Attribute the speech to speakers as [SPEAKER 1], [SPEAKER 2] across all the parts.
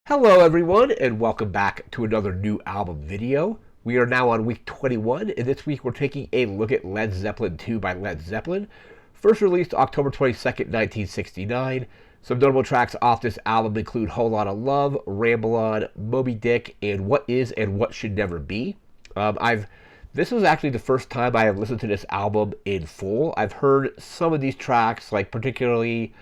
[SPEAKER 1] Hello everyone and welcome back to another new album video. We are now on week 21 and this week we're taking a look at Led Zeppelin 2 by Led Zeppelin. First released October 22nd, 1969. Some notable tracks off this album include Whole Lotta Love, Ramble On, Moby Dick, and What Is and What Should Never Be. This was actually the first time I have listened to this album in full. I've heard some of these tracks, like particularly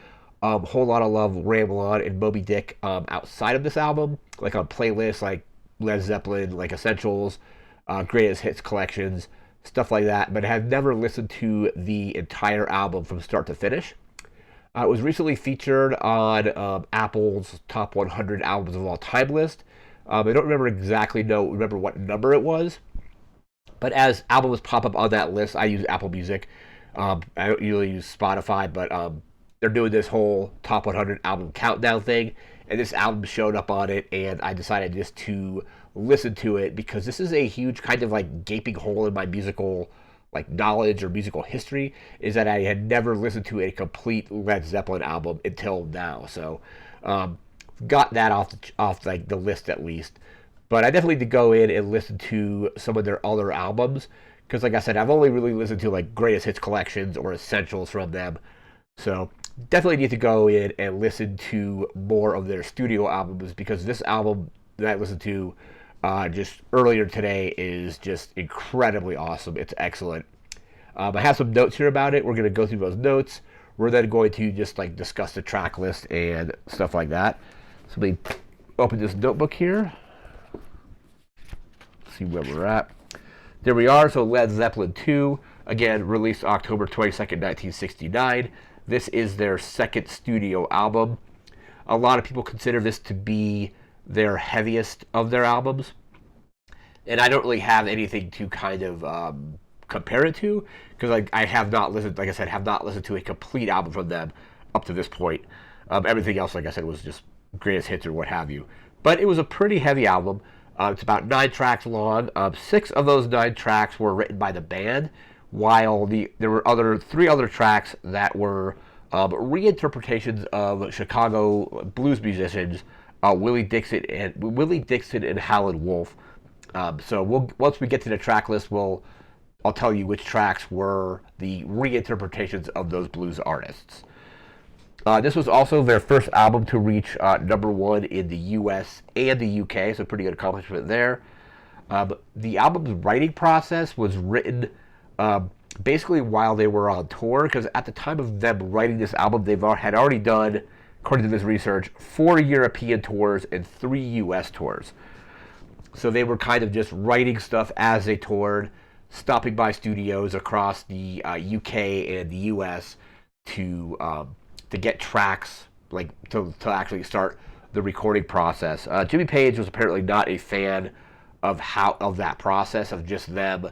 [SPEAKER 1] Whole Lotta Love, Ramble On, and Moby Dick outside of this album, like on playlists like Led Zeppelin, like Essentials, Greatest Hits collections, stuff like that, but I have never listened to the entire album from start to finish. It was recently featured on Apple's Top 100 Albums of All Time list. I don't remember what number it was, but as albums pop up on that list, I use Apple Music. I don't usually use Spotify, but they're doing this whole top 100 album countdown thing, and this album showed up on it, and I decided just to listen to it because this is a huge kind of like gaping hole in my musical like knowledge or musical history, is that I had never listened to a complete Led Zeppelin album until now. So got that off like the list at least. But I definitely need to go in and listen to some of their other albums because, like I said, I've only really listened to like greatest hits collections or essentials from them. So definitely need to go in and listen to more of their studio albums because this album that I listened to just earlier today is just incredibly awesome. It's excellent. I have some notes here about it. We're going to go through those notes. We're then going to just like discuss the track list and stuff like that. So let me open this notebook here. See where we're at. There we are. So Led Zeppelin 2, again, released October 22nd, 1969. This is their second studio album. A lot of people consider this to be their heaviest of their albums. And I don't really have anything to kind of compare it to because I have not listened, like I said, have not listened to a complete album from them up to this point. Everything else, like I said, was just greatest hits or what have you. But it was a pretty heavy album. It's about 9 tracks long. 6 of those 9 tracks were written by the band, while there were 3 other tracks that were reinterpretations of Chicago blues musicians Willie Dixon and Howlin' Wolf. So once we get to the track list, I'll tell you which tracks were the reinterpretations of those blues artists. This was also their first album to reach #1 in the U.S. and the U.K., so pretty good accomplishment there. The album's writing process was written basically while they were on tour, because at the time of them writing this album, had already done, according to this research, 4 European tours and 3 U.S. tours. So they were kind of just writing stuff as they toured, stopping by studios across the UK and the US to get tracks, like to actually start the recording process. Jimmy Page was apparently not a fan of that process of just them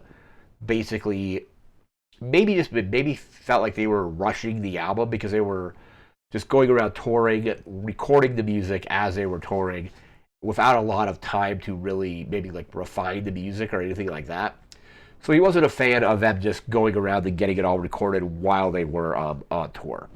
[SPEAKER 1] basically maybe felt like they were rushing the album because they were just going around touring, recording the music as they were touring without a lot of time to really maybe like refine the music or anything like that. So he wasn't a fan of them just going around and getting it all recorded while they were on tour.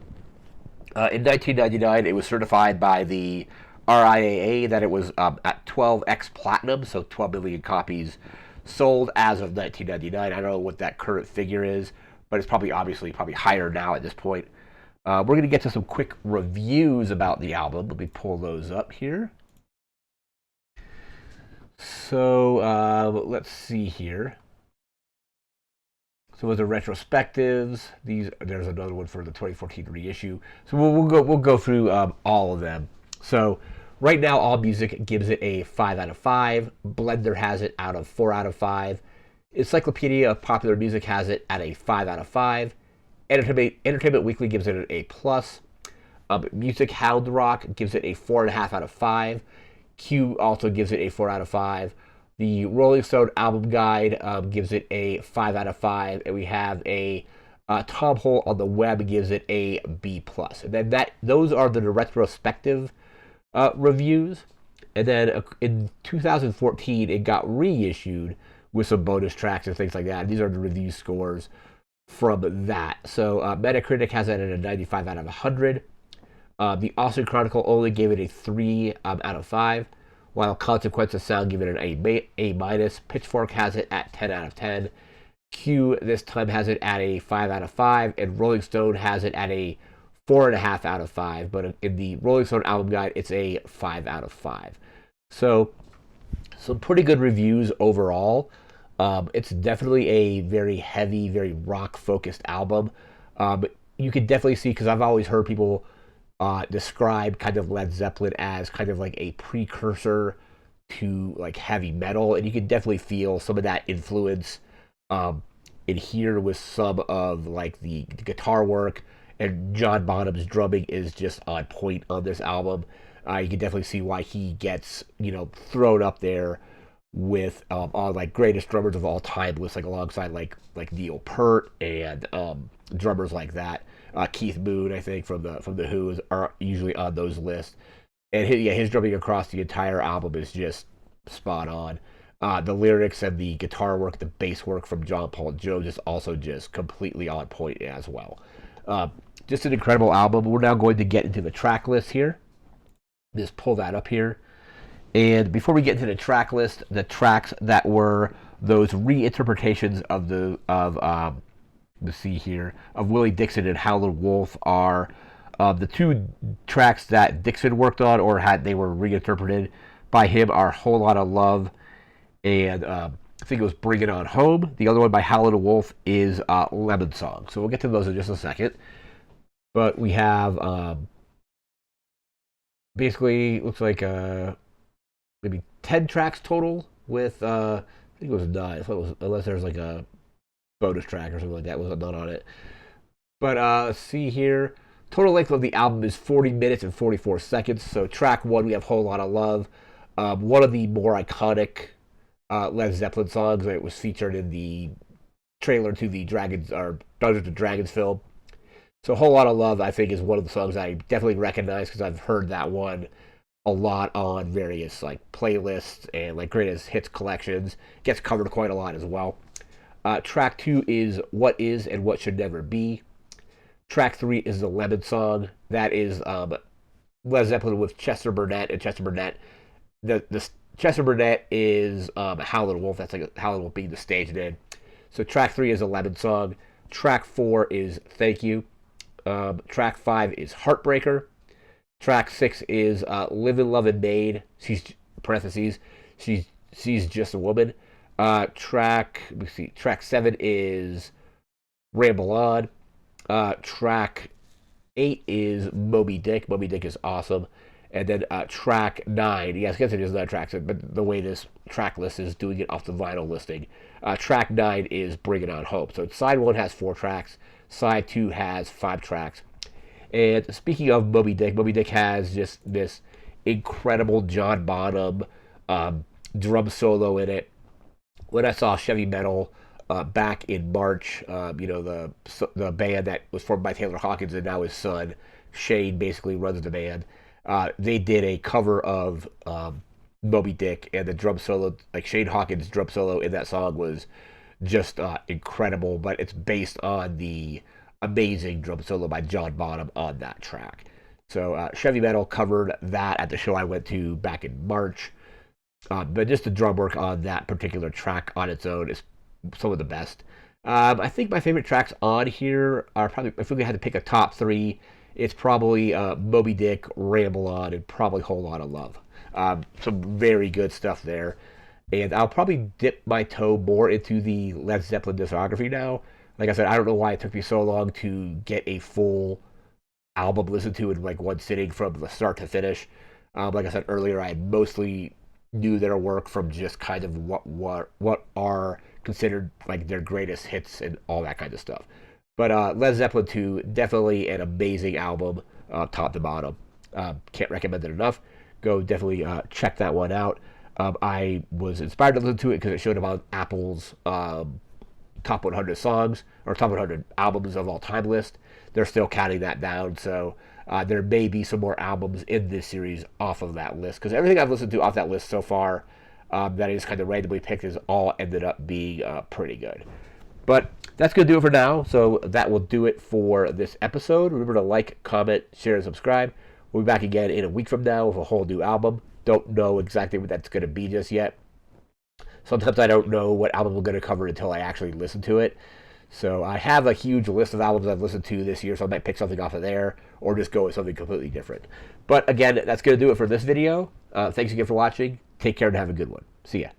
[SPEAKER 1] In 1999, it was certified by the RIAA that it was at 12x platinum, so 12 million copies sold as of 1999. I don't know what that current figure is, but it's probably higher now at this point. We're going to get to some quick reviews about the album. Let me pull those up here. So let's see here. So with the retrospectives, there's another one for the 2014 reissue. So we'll go through all of them. So right now, AllMusic gives it a 5 out of 5. Blender has it out of 4 out of 5. Encyclopedia of Popular Music has it at a 5 out of 5. Entertainment Weekly gives it an A+. Music Hound Rock gives it a 4.5 out of 5. Q also gives it a 4 out of 5. The Rolling Stone Album Guide gives it a 5 out of 5. And we have a Tom Hole on the Web gives it a B+. And then those are the retrospective reviews. And then in 2014, it got reissued with some bonus tracks and things like that. These are the review scores from that. So Metacritic has it at a 95 out of 100. The Austin Chronicle only gave it a 3 out of 5, while Consequence of Sound gave it an A minus. Pitchfork has it at 10 out of 10. Q this time has it at a 5 out of 5, and Rolling Stone has it at a 4.5 out of 5. But in the Rolling Stone album guide, it's a 5 out of 5. So, some pretty good reviews overall. It's definitely a very heavy, very rock focused album. You could definitely see, because I've always heard people describe kind of Led Zeppelin as kind of like a precursor to like heavy metal, and you can definitely feel some of that influence in here with some of like the guitar work, and John Bonham's drumming is just on point on this album. You can definitely see why he gets thrown up there with all like greatest drummers of all time lists, like alongside like Neil Peart and drummers like that. Keith Moon, I think from the Who are usually on those lists, and his drumming across the entire album is just spot on. The lyrics and the guitar work, the bass work from John Paul Jones is also just completely on point as well. Just an incredible album. We're now going to get into the track list here. Just pull that up here. And before we get into the track list, the tracks that were those reinterpretations of let's see here, of Willie Dixon and Howlin' Wolf are the two tracks that Dixon worked on or they were reinterpreted by him are Whole Lotta Love and I think it was Bring It On Home. The other one by Howlin' Wolf is Lemon Song. So we'll get to those in just a second. But we have basically looks like maybe 10 tracks total with I think it was 9. I thought it was, unless there's like a bonus track or something like that was not on it. But let's see here. Total length of the album is 40 minutes and 44 seconds. So track 1 we have Whole Lotta Love. One of the more iconic Led Zeppelin songs that was featured in the trailer to the Dungeons and Dragons film. So Whole Lotta Love I think is one of the songs I definitely recognize because I've heard that one a lot on various like playlists and like greatest hits collections. Gets covered quite a lot as well. Track 2 is What Is and What Should Never Be. Track 3 is the Lemon Song. That is Led Zeppelin with Chester Burnett, and Chester Burnett. The Chester Burnett is Howlin' Wolf. That's like Howlin' Wolf being the stage name. So track 3 is a Lemon Song. Track 4 is Thank You. Track 5 is Heartbreaker. Track 6 is Livin' Lovin' Maid. She's just a woman. Track 7 is Ramble On. Track 8 is Moby Dick. Moby Dick is awesome. And then track 9, yes, I guess it is another track, but the way this track list is doing it off the vinyl listing. Track 9 is Bring It On Home. So side 1 has 4 tracks. Side 2 has 5 tracks. And speaking of Moby Dick has just this incredible John Bonham drum solo in it. When I saw Chevy Metal back in March, the band that was formed by Taylor Hawkins and now his son Shane basically runs the band. They did a cover of Moby Dick, and the drum solo, like Shane Hawkins' drum solo in that song was just incredible, but it's based on the amazing drum solo by John Bonham on that track. So Chevy Metal covered that at the show I went to back in March. But just the drum work on that particular track on its own is some of the best. I think my favorite tracks on here are probably, if we had to pick a top 3, it's probably Moby Dick, Ramble On, and probably Whole Lotta Love. Some very good stuff there. And I'll probably dip my toe more into the Led Zeppelin discography now. Like I said, I don't know why it took me so long to get a full album listened to in like one sitting from the start to finish. Like I said earlier, I mostly knew their work from just kind of what are considered like their greatest hits and all that kind of stuff. But Led Zeppelin 2, definitely an amazing album, top to bottom. Can't recommend it enough. Go definitely check that one out. I was inspired to listen to it because it showed up on Apple's top 100 songs or top 100 albums of all time list. They're still counting that down, so there may be some more albums in this series off of that list, because everything I've listened to off that list so far that I just kind of randomly picked has all ended up being pretty good. But that's going to do it for now, so that will do it for this episode. Remember to like, comment, share, and subscribe. We'll be back again in a week from now with a whole new album. Don't know exactly what that's going to be just yet. Sometimes I don't know what album we're going to cover until I actually listen to it. So I have a huge list of albums I've listened to this year, so I might pick something off of there or just go with something completely different. But again, that's going to do it for this video. Thanks again for watching. Take care and have a good one. See ya.